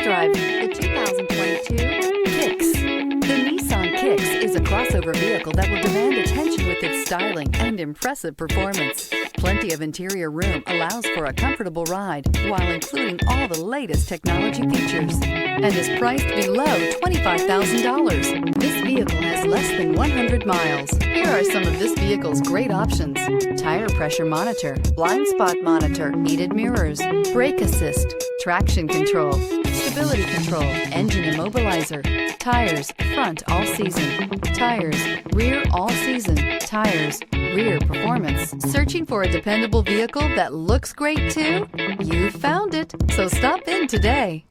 test drive the 2022 Kicks. The Nissan Kicks is a crossover vehicle that will demand attention with its styling and impressive performance. Plenty of interior room allows for a comfortable ride while including all the latest technology features and is priced below $25,000. This vehicle has less than 100 miles. Here are some of this vehicle's great options: tire pressure monitor, blind spot monitor, heated mirrors, brake assist, traction control, stability control, engine immobilizer, tires front all season, tires rear all season, tires rear performance. Searching for a dependable vehicle that looks great too? You found it, so stop in today.